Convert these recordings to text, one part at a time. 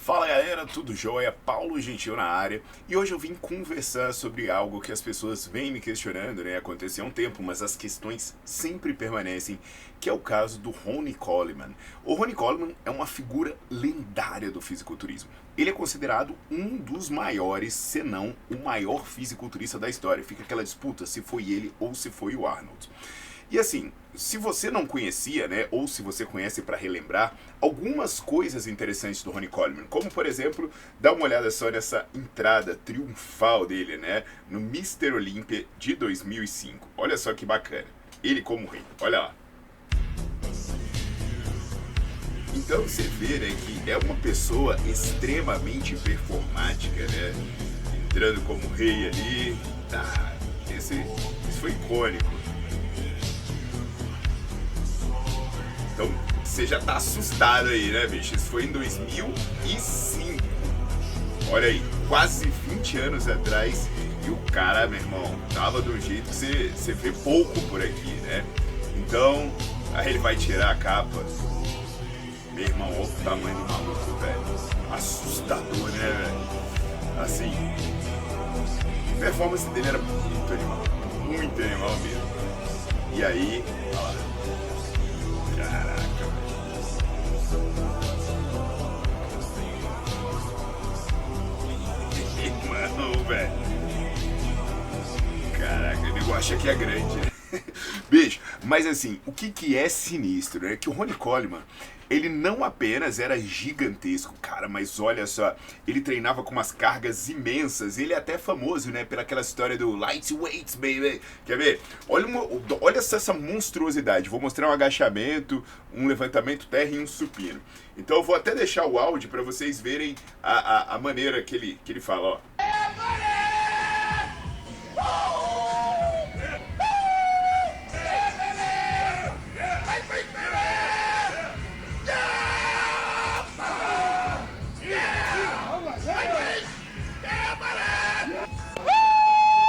Fala galera, tudo jóia? Paulo Gentil na área e hoje eu vim conversar sobre algo que as pessoas vêm me questionando, né? Aconteceu há um tempo, mas as questões sempre permanecem, que é o caso do Ronnie Coleman. O Ronnie Coleman é uma figura lendária do fisiculturismo. Ele é considerado um dos maiores, se não o maior fisiculturista da história. Fica aquela disputa se foi ele ou se foi o Arnold. E assim, se você não conhecia, né, ou se você conhece para relembrar, algumas coisas interessantes do Ronnie Coleman, como por exemplo, dá uma olhada só nessa entrada triunfal dele, né, no Mr. Olympia de 2005. Olha só que bacana. Ele como rei. Olha lá. Então você vê, né, que é uma pessoa extremamente performática, né, entrando como rei ali. Tá, isso foi icônico. Então, você já tá assustado aí, né, bicho? Isso foi em 2005. Olha aí, quase 20 anos atrás. E o cara, meu irmão, tava de um jeito que você vê pouco por aqui, né? Então, aí ele vai tirar a capa. Meu irmão, olha o tamanho do maluco, velho. Assustador, né, velho? Assim, a performance dele era muito animal mesmo. E aí, olha lá. Caraca, irmão, velho. Caraca, o nego acha que é grande, né? Bicho, mas assim, o que é sinistro, né? Que o Ronnie Coleman, ele não apenas era gigantesco, cara, mas olha só, ele treinava com umas cargas imensas, ele é até famoso, né, pela aquela história do lightweights, baby. Quer ver? Olha essa monstruosidade, vou mostrar um agachamento, um levantamento terra e um supino. Então eu vou até deixar o áudio para vocês verem a maneira que ele fala, ó.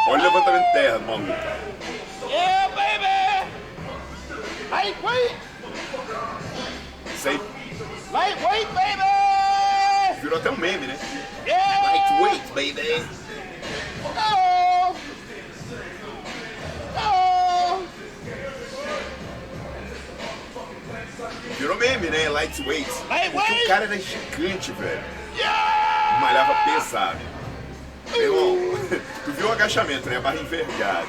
Olha o levantamento de terra do maluco. Yeah, baby! Lightweight! Isso aí Lightweight, baby! virou até um meme, né? Yeah! Lightweight, baby. Oh! Oh! Virou meme, né? Lightweight. Porque o cara era gigante, velho. Yeah! Malhava pesado. Meu irmão, tu viu o agachamento, né? A barra envergada.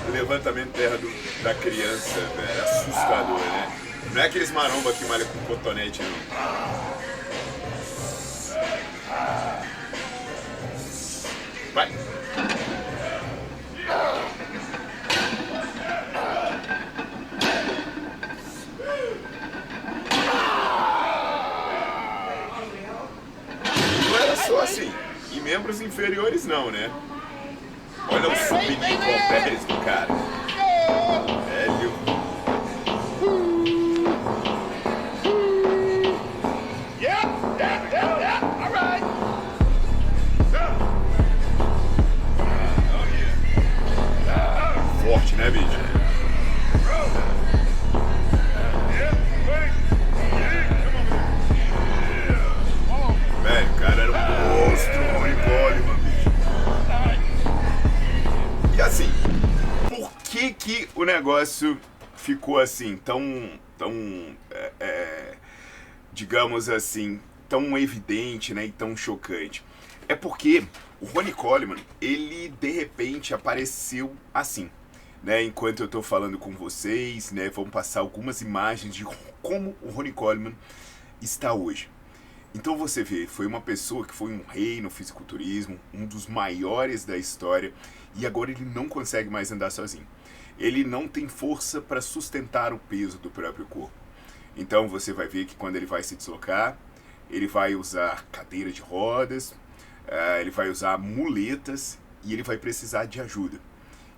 O levantamento terra da criança, velho. Assustador, né? Não é aqueles maromba que malha com cotonete, não. Vai. Não era só assim. E membros inferiores não, né? Olha o subnicopés do cara. Velho. Yeah! All right! Forte, né, bicho? Velho, o cara era um monstro, Ronnie Coleman, bicho. E assim, por que o negócio ficou assim, digamos assim, tão evidente, né, e tão chocante? É porque o Ronnie Coleman, ele de repente apareceu assim, né? Enquanto eu tô falando com vocês, né, vamos passar algumas imagens de como o Ronnie Coleman está hoje. Então você vê, foi uma pessoa que foi um rei no fisiculturismo, um dos maiores da história, e agora ele não consegue mais andar sozinho. Ele não tem força para sustentar o peso do próprio corpo. Então você vai ver que quando ele vai se deslocar, ele vai usar cadeira de rodas, ele vai usar muletas e ele vai precisar de ajuda.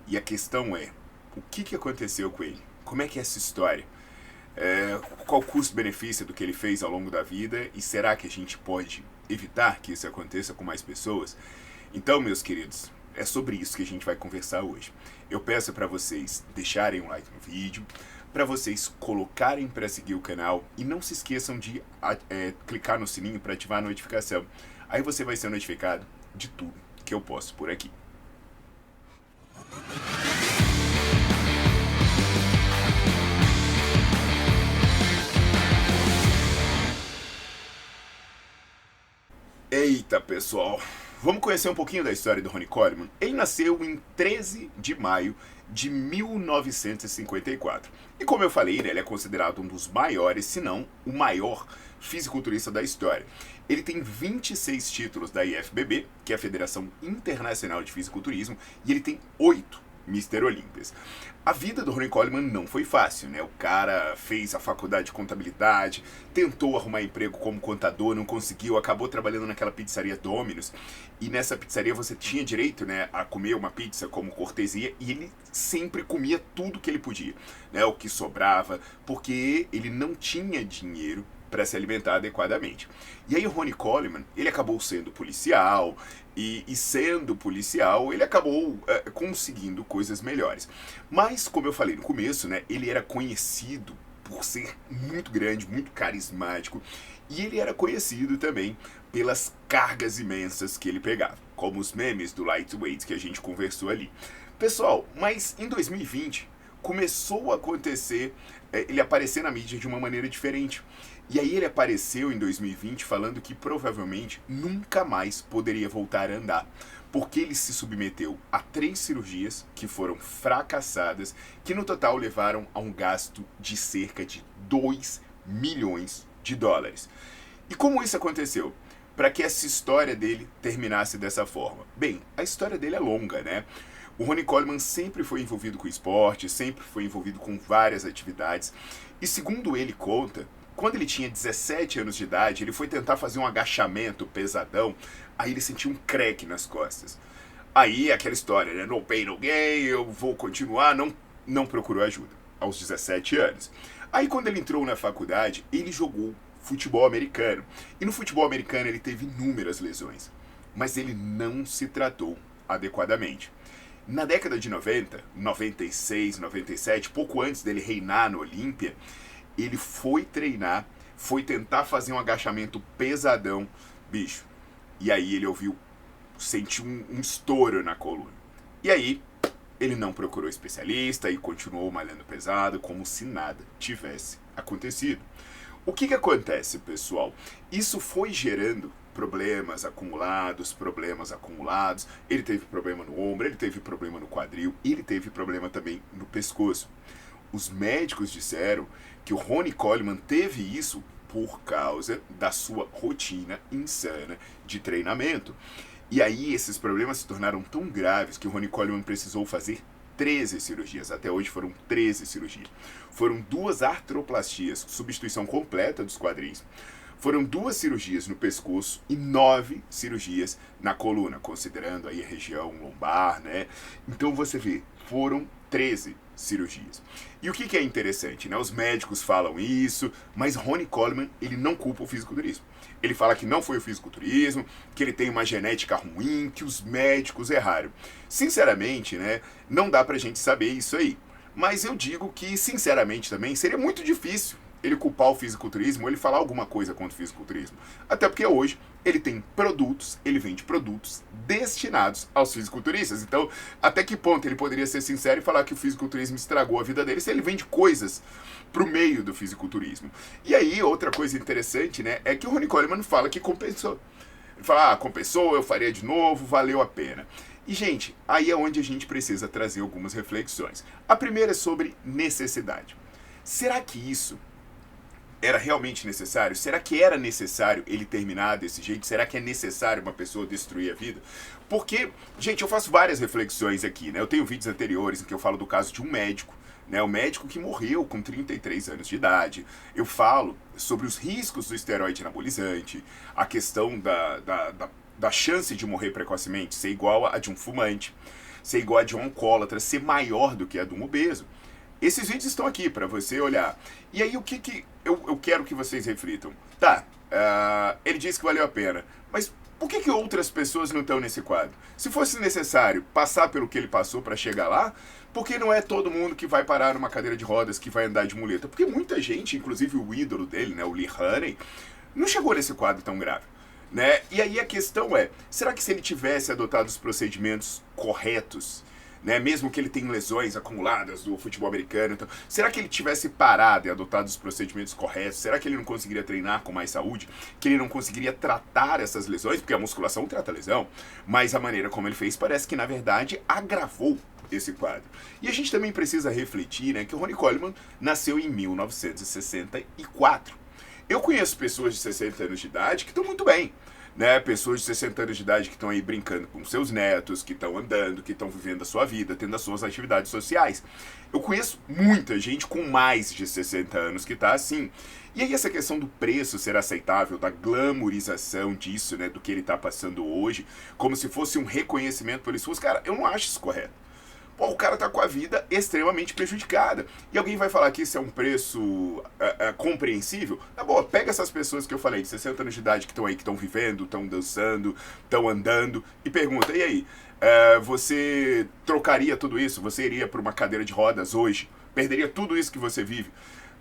E a questão é, o que aconteceu com ele? Como é que é essa história? Qual o custo-benefício do que ele fez ao longo da vida? E será que a gente pode evitar que isso aconteça com mais pessoas? Então, meus queridos, é sobre isso que a gente vai conversar hoje. Eu peço para vocês deixarem um like no vídeo, para vocês colocarem para seguir o canal e não se esqueçam de clicar no sininho para ativar a notificação. Aí você vai ser notificado de tudo que eu posto por aqui. Eita, pessoal, vamos conhecer um pouquinho da história do Ronnie Coleman. Ele nasceu em 13 de maio de 1954. E como eu falei, ele é considerado um dos maiores, se não o maior fisiculturista da história. Ele tem 26 títulos da IFBB, que é a Federação Internacional de Fisiculturismo, e ele tem 8 Mr. Olympias. A vida do Ronnie Coleman não foi fácil, né? O cara fez a faculdade de contabilidade, tentou arrumar emprego como contador, não conseguiu, acabou trabalhando naquela pizzaria Domino's, e nessa pizzaria você tinha direito, né, a comer uma pizza como cortesia, e ele sempre comia tudo que ele podia, né, o que sobrava, porque ele não tinha dinheiro para se alimentar adequadamente. E aí o Ronnie Coleman, ele acabou sendo policial, e sendo policial, ele acabou conseguindo coisas melhores. Mas, como eu falei no começo, né, ele era conhecido por ser muito grande, muito carismático, e ele era conhecido também pelas cargas imensas que ele pegava, como os memes do lightweight que a gente conversou ali. Pessoal, mas em 2020 começou a acontecer, ele aparecer na mídia de uma maneira diferente. E aí ele apareceu em 2020 falando que provavelmente nunca mais poderia voltar a andar, porque ele se submeteu a 3 cirurgias que foram fracassadas, que no total levaram a um gasto de cerca de 2 milhões de dólares. E como isso aconteceu? Para que essa história dele terminasse dessa forma? Bem, a história dele é longa, né? O Ronnie Coleman sempre foi envolvido com esporte, sempre foi envolvido com várias atividades, e segundo ele conta, quando ele tinha 17 anos de idade, ele foi tentar fazer um agachamento pesadão, aí ele sentiu um crack nas costas. Aí aquela história, né? No pain, no gain, eu vou continuar, não procurou ajuda, aos 17 anos. Aí quando ele entrou na faculdade, ele jogou futebol americano. E no futebol americano ele teve inúmeras lesões, mas ele não se tratou adequadamente. Na década de 90, 96, 97, pouco antes dele reinar no Olímpia, ele foi treinar, foi tentar fazer um agachamento pesadão, bicho. E aí ele sentiu um estouro na coluna. E aí ele não procurou especialista e continuou malhando pesado como se nada tivesse acontecido. O que acontece, pessoal? Isso foi gerando problemas acumulados. Ele teve problema no ombro, ele teve problema no quadril, ele teve problema também no pescoço. Os médicos disseram que o Ronnie Coleman teve isso por causa da sua rotina insana de treinamento. E aí esses problemas se tornaram tão graves que o Ronnie Coleman precisou fazer 13 cirurgias. Até hoje foram 13 cirurgias. Foram 2 artroplastias, substituição completa dos quadris. Foram 2 cirurgias no pescoço e 9 cirurgias na coluna, considerando aí a região lombar, né? Então você vê, foram 13 cirurgias. E o que é interessante, né? Os médicos falam isso, mas Ronnie Coleman, ele não culpa o fisiculturismo. Ele fala que não foi o fisiculturismo, que ele tem uma genética ruim, que os médicos erraram. Sinceramente, né, não dá pra gente saber isso aí. Mas eu digo que, sinceramente também, seria muito difícil ele culpar o fisiculturismo ou ele falar alguma coisa contra o fisiculturismo. Até porque hoje ele tem produtos, ele vende produtos destinados aos fisiculturistas. Então, até que ponto ele poderia ser sincero e falar que o fisiculturismo estragou a vida dele se ele vende coisas pro meio do fisiculturismo? E aí, outra coisa interessante, né, é que o Ronnie Coleman fala que compensou. Ele fala, compensou, eu faria de novo, valeu a pena. E, gente, aí é onde a gente precisa trazer algumas reflexões. A primeira é sobre necessidade. Será que isso era realmente necessário? Será que era necessário ele terminar desse jeito? Será que é necessário uma pessoa destruir a vida? Porque, gente, eu faço várias reflexões aqui, né? Eu tenho vídeos anteriores em que eu falo do caso de um médico, né? O médico que morreu com 33 anos de idade. Eu falo sobre os riscos do esteroide anabolizante, a questão da chance de morrer precocemente ser igual a de um fumante, ser igual a de um alcoólatra, ser maior do que a de um obeso. Esses vídeos estão aqui para você olhar. E aí o que eu quero que vocês reflitam? Tá, ele disse que valeu a pena, mas Por que outras pessoas não estão nesse quadro? Se fosse necessário passar pelo que ele passou para chegar lá, por que não é todo mundo que vai parar numa cadeira de rodas, que vai andar de muleta? Porque muita gente, inclusive o ídolo dele, né, o Lee Haney, não chegou nesse quadro tão grave. Né? E aí a questão é, será que se ele tivesse adotado os procedimentos corretos, né, mesmo que ele tenha lesões acumuladas do futebol americano, então, será que ele tivesse parado e adotado os procedimentos corretos? Será que ele não conseguiria treinar com mais saúde? Que ele não conseguiria tratar essas lesões? Porque a musculação trata a lesão, mas a maneira como ele fez parece que, na verdade, agravou esse quadro. E a gente também precisa refletir, né, que o Ronnie Coleman nasceu em 1964. Eu conheço pessoas de 60 anos de idade que estão muito bem, né? Pessoas de 60 anos de idade que estão aí brincando com seus netos, que estão andando, que estão vivendo a sua vida, tendo as suas atividades sociais. Eu conheço muita gente com mais de 60 anos que está assim. E aí essa questão do preço ser aceitável, da glamourização disso, né, do que ele está passando hoje, como se fosse um reconhecimento por esforço, cara, eu não acho isso correto. Pô, o cara tá com a vida extremamente prejudicada. E alguém vai falar que isso é um preço compreensível? Tá bom, pega essas pessoas que eu falei, de 60 anos de idade, que estão aí, que estão vivendo, estão dançando, estão andando, e pergunta, e aí, você trocaria tudo isso? Você iria para uma cadeira de rodas hoje? Perderia tudo isso que você vive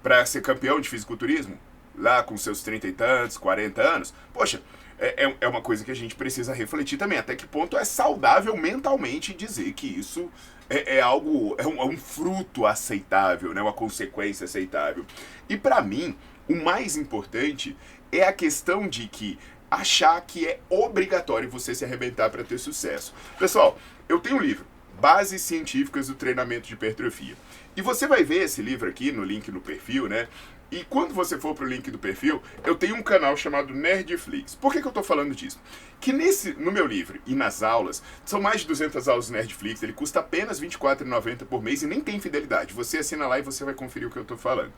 para ser campeão de fisiculturismo? Lá com seus 30 e tantos, 40 anos? Poxa, é uma coisa que a gente precisa refletir também. Até que ponto é saudável mentalmente dizer que isso é algo, um fruto aceitável, né? Uma consequência aceitável. E para mim, o mais importante é a questão de que achar que é obrigatório você se arrebentar para ter sucesso. Pessoal, eu tenho um livro, Bases Científicas do Treinamento de Hipertrofia. E você vai ver esse livro aqui no link no perfil, né? E quando você for pro link do perfil, eu tenho um canal chamado Nerdflix. Por que eu tô falando disso? Que no meu livro e nas aulas, são mais de 200 aulas do Nerdflix, ele custa apenas R$ 24,90 por mês e nem tem fidelidade. Você assina lá e você vai conferir o que eu tô falando.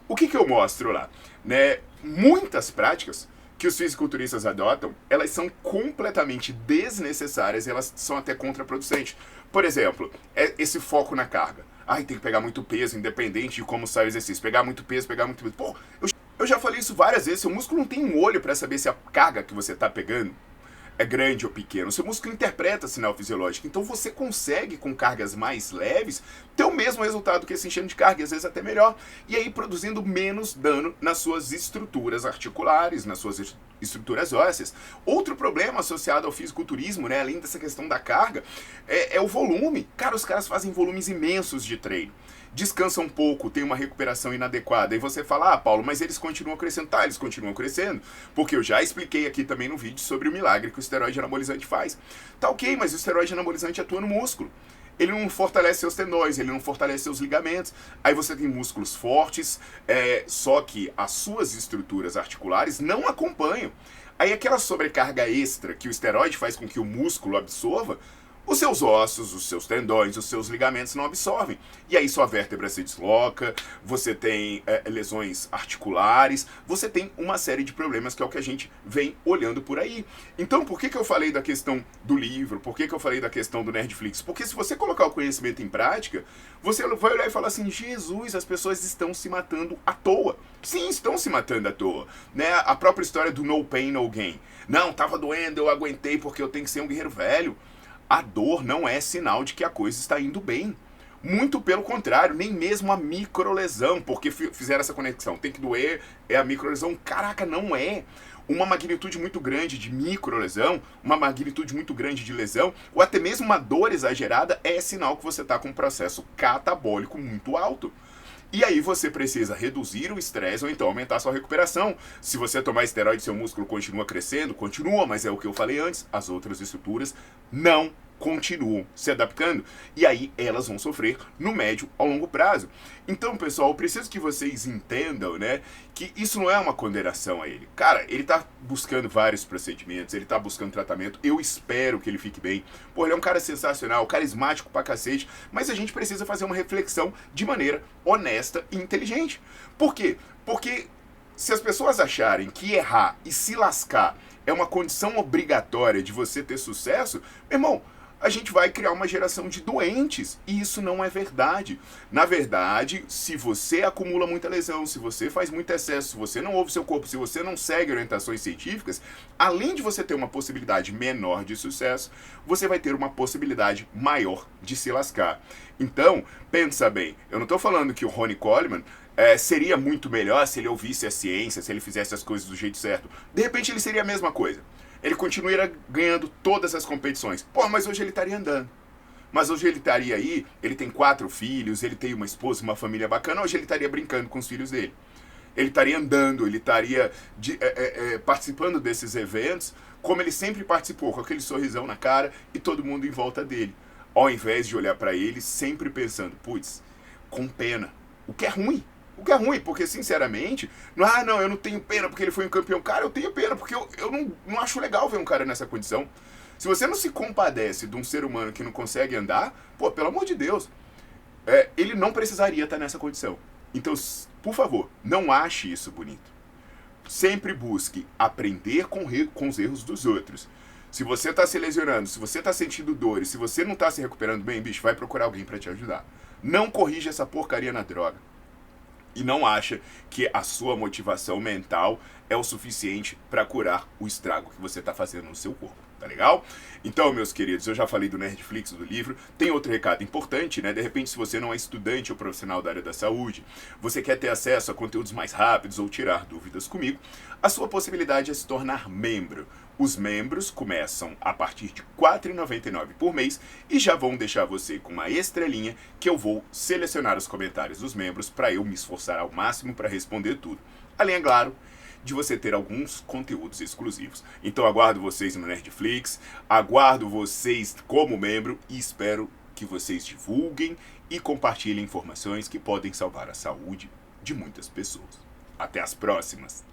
O que eu mostro lá? Né? Muitas práticas que os fisiculturistas adotam, elas são completamente desnecessárias e elas são até contraproducentes. Por exemplo, esse foco na carga. Ai, tem que pegar muito peso, independente de como sai o exercício. Pegar muito peso, pegar muito peso. Pô, eu já falei isso várias vezes. Seu músculo não tem um olho para saber se a carga que você tá pegando é grande ou pequeno. O seu músculo interpreta sinal fisiológico. Então você consegue, com cargas mais leves, ter o mesmo resultado que esse enchendo de carga, e às vezes até melhor. E aí produzindo menos dano nas suas estruturas articulares, nas suas estruturas ósseas. Outro problema associado ao fisiculturismo, né, além dessa questão da carga, é o volume. Cara, os caras fazem volumes imensos de treino. Descansam um pouco, tem uma recuperação inadequada. E você fala, Paulo, mas eles continuam crescendo. Tá, eles continuam crescendo, porque eu já expliquei aqui também no vídeo sobre o milagre que o esteroide anabolizante faz. Tá ok, mas o esteroide anabolizante atua no músculo. Ele não fortalece seus tendões, ele não fortalece seus ligamentos. Aí você tem músculos fortes, só que as suas estruturas articulares não acompanham. Aí aquela sobrecarga extra que o esteroide faz com que o músculo absorva, os seus ossos, os seus tendões, os seus ligamentos não absorvem. E aí sua vértebra se desloca, você tem lesões articulares, você tem uma série de problemas que é o que a gente vem olhando por aí. Então por que eu falei da questão do livro? Por que eu falei da questão do Nerdflix? Porque se você colocar o conhecimento em prática, você vai olhar e falar assim, Jesus, as pessoas estão se matando à toa. Sim, estão se matando à toa. Né? A própria história do no pain, no gain. Não, tava doendo, eu aguentei porque eu tenho que ser um guerreiro velho. A dor não é sinal de que a coisa está indo bem. Muito pelo contrário, nem mesmo a microlesão, porque fizeram essa conexão. Tem que doer, é a microlesão. Caraca, não é. Uma magnitude muito grande de microlesão, uma magnitude muito grande de lesão, ou até mesmo uma dor exagerada, é sinal que você está com um processo catabólico muito alto. E aí você precisa reduzir o estresse ou então aumentar a sua recuperação. Se você tomar esteroide, seu músculo continua crescendo, continua, mas é o que eu falei antes, as outras estruturas não continuam se adaptando e aí elas vão sofrer no médio ao longo prazo. Então, pessoal, eu preciso que vocês entendam, né, que isso não é uma condenação a ele. Cara, ele tá buscando vários procedimentos, ele tá buscando tratamento, eu espero que ele fique bem. Pô, ele é um cara sensacional, carismático pra cacete, mas a gente precisa fazer uma reflexão de maneira honesta e inteligente. Por quê? Porque se as pessoas acharem que errar e se lascar é uma condição obrigatória de você ter sucesso, meu irmão, a gente vai criar uma geração de doentes. E isso não é verdade. Na verdade, se você acumula muita lesão, se você faz muito excesso, se você não ouve seu corpo, se você não segue orientações científicas, além de você ter uma possibilidade menor de sucesso, você vai ter uma possibilidade maior de se lascar. Então, pensa bem, eu não estou falando que o Ronnie Coleman seria muito melhor se ele ouvisse a ciência, se ele fizesse as coisas do jeito certo. De repente ele seria a mesma coisa. Ele continuaria ganhando todas as competições. Pô, mas hoje ele estaria andando. Mas hoje ele estaria aí, ele tem 4 filhos, ele tem uma esposa, uma família bacana, hoje ele estaria brincando com os filhos dele. Ele estaria andando, ele estaria participando desses eventos, como ele sempre participou, com aquele sorrisão na cara e todo mundo em volta dele. Ao invés de olhar para ele, sempre pensando, putz, com pena. O que é ruim. O que é ruim, porque sinceramente, não, eu não tenho pena porque ele foi um campeão. Cara, eu tenho pena porque eu não acho legal ver um cara nessa condição. Se você não se compadece de um ser humano que não consegue andar, pô, pelo amor de Deus, ele não precisaria estar nessa condição. Então, por favor, não ache isso bonito. Sempre busque aprender com os erros dos outros. Se você está se lesionando, se você está sentindo dores, se você não está se recuperando bem, bicho, vai procurar alguém para te ajudar. Não corrija essa porcaria na droga. E não acha que a sua motivação mental é o suficiente para curar o estrago que você está fazendo no seu corpo, tá legal? Então, meus queridos, eu já falei do Nerdflix, do livro. Tem outro recado importante, né? De repente, se você não é estudante ou profissional da área da saúde, você quer ter acesso a conteúdos mais rápidos ou tirar dúvidas comigo, a sua possibilidade é se tornar membro. Os membros começam a partir de R$ 4,99 por mês e já vão deixar você com uma estrelinha que eu vou selecionar os comentários dos membros para eu me esforçar ao máximo para responder tudo. Além, é claro, de você ter alguns conteúdos exclusivos. Então aguardo vocês no Nerdflix, aguardo vocês como membro e espero que vocês divulguem e compartilhem informações que podem salvar a saúde de muitas pessoas. Até as próximas!